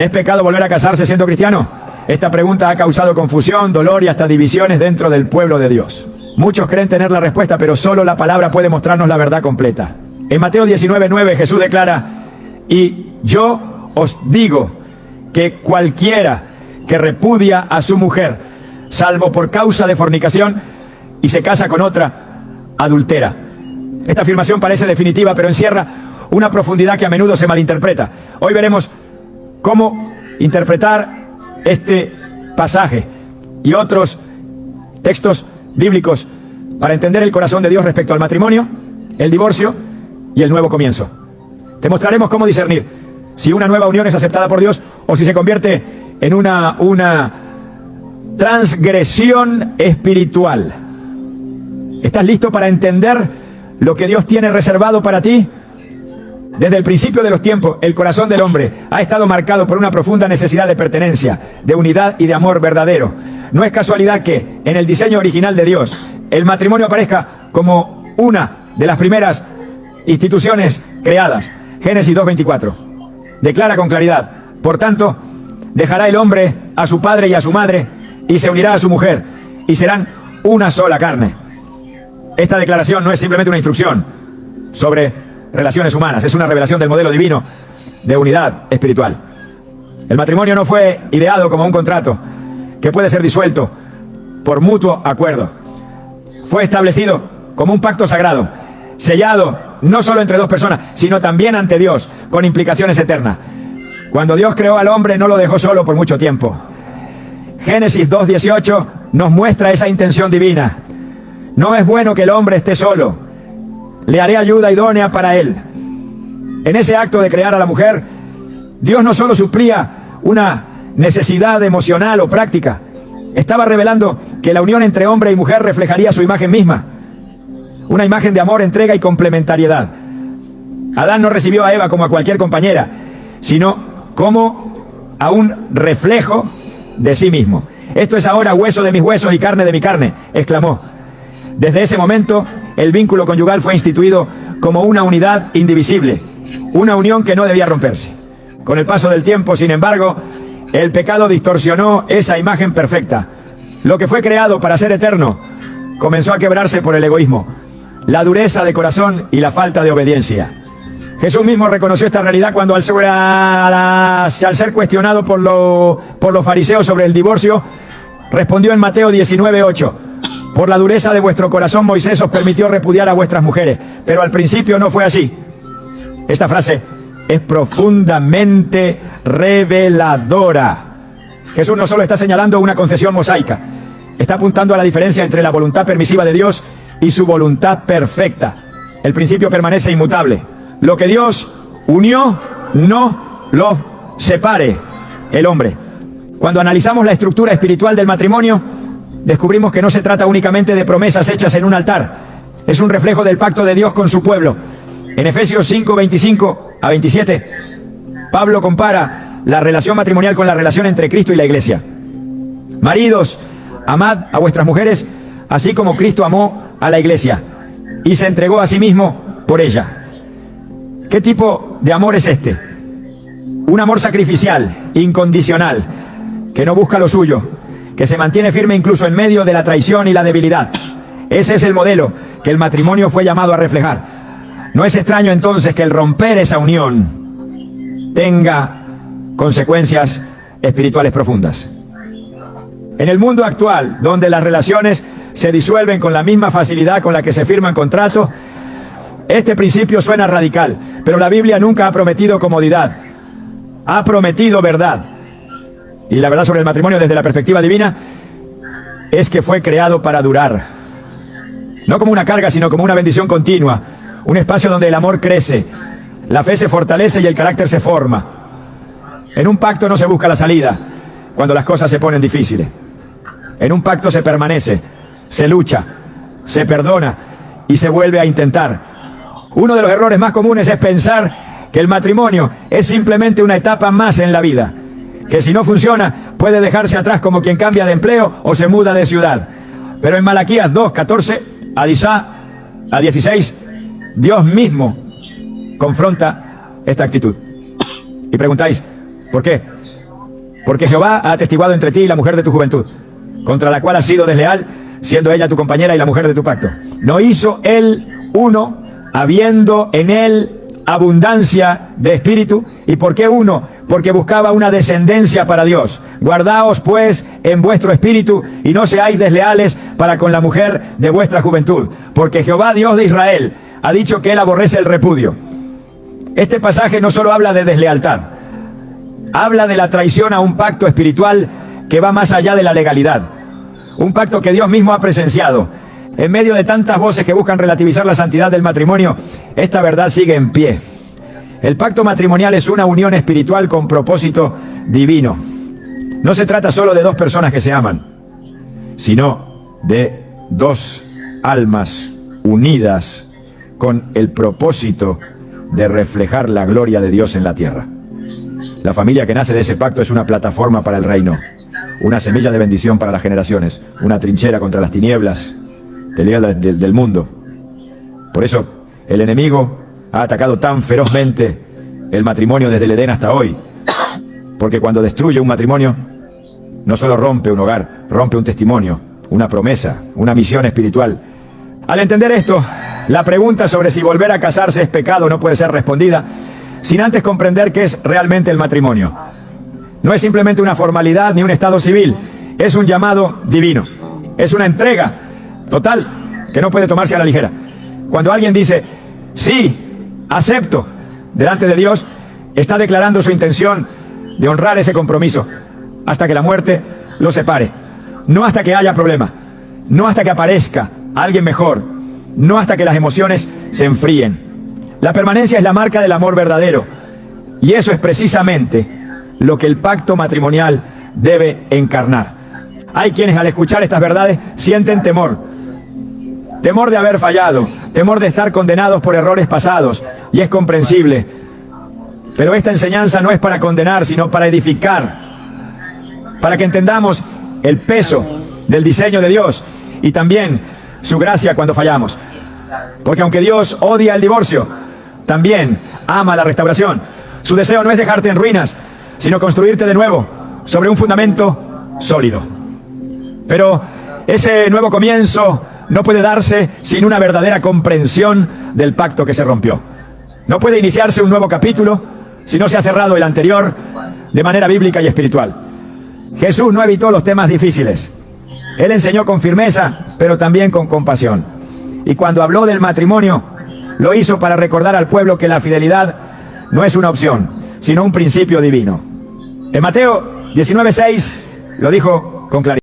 ¿Es pecado volver a casarse siendo cristiano? Esta pregunta ha causado confusión, dolor y hasta divisiones dentro del pueblo de Dios. Muchos creen tener la respuesta, pero solo la palabra puede mostrarnos la verdad completa. En Mateo 19:9 Jesús declara: y yo os digo que cualquiera que repudia a su mujer, salvo por causa de fornicación, y se casa con otra, adultera. Esta afirmación parece definitiva, pero encierra una profundidad que a menudo se malinterpreta. Hoy veremos cómo interpretar este pasaje y otros textos bíblicos para entender el corazón de Dios respecto al matrimonio, el divorcio y el nuevo comienzo. Te mostraremos cómo discernir si una nueva unión es aceptada por Dios o si se convierte en una transgresión espiritual. ¿Estás listo para entender lo que Dios tiene reservado para ti? Desde el principio de los tiempos, el corazón del hombre ha estado marcado por una profunda necesidad de pertenencia, de unidad y de amor verdadero. No es casualidad que, en el diseño original de Dios, el matrimonio aparezca como una de las primeras instituciones creadas. Génesis 2:24. Declara con claridad: por tanto, dejará el hombre a su padre y a su madre, y se unirá a su mujer, y serán una sola carne. Esta declaración no es simplemente una instrucción sobre relaciones humanas, es una revelación del modelo divino de unidad espiritual. El matrimonio no fue ideado como un contrato que puede ser disuelto por mutuo acuerdo. Fue establecido como un pacto sagrado, sellado no solo entre dos personas, sino también ante Dios, con implicaciones eternas. Cuando Dios creó al hombre, no lo dejó solo por mucho tiempo. Génesis 2:18 nos muestra esa intención divina. No es bueno que el hombre esté solo. Le haré ayuda idónea para él. En ese acto de crear a la mujer, Dios no solo suplía una necesidad emocional o práctica, estaba revelando que la unión entre hombre y mujer reflejaría su imagen misma. Una imagen de amor, entrega y complementariedad. Adán no recibió a Eva como a cualquier compañera, sino como a un reflejo de sí mismo. Esto es ahora hueso de mis huesos y carne de mi carne, exclamó. Desde ese momento, el vínculo conyugal fue instituido como una unidad indivisible, una unión que no debía romperse. Con el paso del tiempo, sin embargo, el pecado distorsionó esa imagen perfecta. Lo que fue creado para ser eterno comenzó a quebrarse por el egoísmo, la dureza de corazón y la falta de obediencia. Jesús mismo reconoció esta realidad cuando al ser cuestionado por los fariseos sobre el divorcio, respondió en Mateo 19:8: por la dureza de vuestro corazón Moisés os permitió repudiar a vuestras mujeres, pero al principio no fue así. Esta frase es profundamente reveladora. Jesús no solo está señalando una concesión mosaica, está apuntando a la diferencia entre la voluntad permisiva de Dios y su voluntad perfecta. El principio permanece inmutable. Lo que Dios unió, no lo separe el hombre. Cuando analizamos la estructura espiritual del matrimonio, descubrimos que no se trata únicamente de promesas hechas en un altar. Es un reflejo del pacto de Dios con su pueblo. En Efesios 5:25-27, Pablo compara la relación matrimonial con la relación entre Cristo y la iglesia. Maridos, amad a vuestras mujeres, así como Cristo amó a la iglesia y se entregó a sí mismo por ella. ¿Qué tipo de amor es este? Un amor sacrificial, incondicional, que no busca lo suyo, que se mantiene firme incluso en medio de la traición y la debilidad. Ese es el modelo que el matrimonio fue llamado a reflejar. No es extraño entonces que el romper esa unión tenga consecuencias espirituales profundas. En el mundo actual, donde las relaciones se disuelven con la misma facilidad con la que se firman contratos, este principio suena radical, pero la Biblia nunca ha prometido comodidad, ha prometido verdad. Y la verdad sobre el matrimonio desde la perspectiva divina es que fue creado para durar. No como una carga, sino como una bendición continua. Un espacio donde el amor crece, la fe se fortalece y el carácter se forma. En un pacto no se busca la salida cuando las cosas se ponen difíciles. En un pacto se permanece, se lucha, se perdona y se vuelve a intentar. Uno de los errores más comunes es pensar que el matrimonio es simplemente una etapa más en la vida, que si no funciona puede dejarse atrás como quien cambia de empleo o se muda de ciudad. Pero en Malaquías 2:14 a 16, Dios mismo confronta esta actitud. Y preguntáis, ¿Por qué? Porque Jehová ha atestiguado entre ti y la mujer de tu juventud, contra la cual has sido desleal, siendo ella tu compañera y la mujer de tu pacto. ¿No hizo él uno, habiendo en él abundancia de espíritu? ¿Y por qué uno? Porque buscaba una descendencia para Dios. Guardaos pues en vuestro espíritu y no seáis desleales para con la mujer de vuestra juventud, porque Jehová Dios de Israel ha dicho que él aborrece el repudio. Este pasaje no solo habla de deslealtad, habla de la traición a un pacto espiritual que va más allá de la legalidad. Un pacto que Dios mismo ha presenciado. En medio de tantas voces que buscan relativizar la santidad del matrimonio, esta verdad sigue en pie. El pacto matrimonial es una unión espiritual con propósito divino. No se trata solo de dos personas que se aman, sino de dos almas unidas con el propósito de reflejar la gloria de Dios en la tierra. La familia que nace de ese pacto es una plataforma para el reino, una semilla de bendición para las generaciones, una trinchera contra las tinieblas del mundo. Por eso el enemigo ha atacado tan ferozmente el matrimonio desde el Edén hasta hoy, porque cuando destruye un matrimonio no solo rompe un hogar, rompe un testimonio, una promesa, una misión espiritual. Al entender esto, la pregunta sobre si volver a casarse es pecado no puede ser respondida sin antes comprender qué es realmente el matrimonio. No es simplemente una formalidad ni un estado civil, es un llamado divino, es una entrega total que no puede tomarse a la ligera. Cuando alguien dice, sí, acepto, delante de Dios, está declarando su intención de honrar ese compromiso hasta que la muerte lo separe. No hasta que haya problema, no hasta que aparezca alguien mejor, no hasta que las emociones se enfríen. La permanencia es la marca del amor verdadero, y eso es precisamente lo que el pacto matrimonial debe encarnar. Hay quienes al escuchar estas verdades sienten temor. Temor de haber fallado, temor de estar condenados por errores pasados, y es comprensible. Pero esta enseñanza no es para condenar, sino para edificar, para que entendamos el peso del diseño de Dios y también su gracia cuando fallamos. Porque aunque Dios odia el divorcio, también ama la restauración. Su deseo no es dejarte en ruinas, sino construirte de nuevo sobre un fundamento sólido. Pero ese nuevo comienzo no puede darse sin una verdadera comprensión del pacto que se rompió. No puede iniciarse un nuevo capítulo si no se ha cerrado el anterior de manera bíblica y espiritual. Jesús no evitó los temas difíciles. Él enseñó con firmeza, pero también con compasión. Y cuando habló del matrimonio, lo hizo para recordar al pueblo que la fidelidad no es una opción, sino un principio divino. En Mateo 19:6 lo dijo con claridad.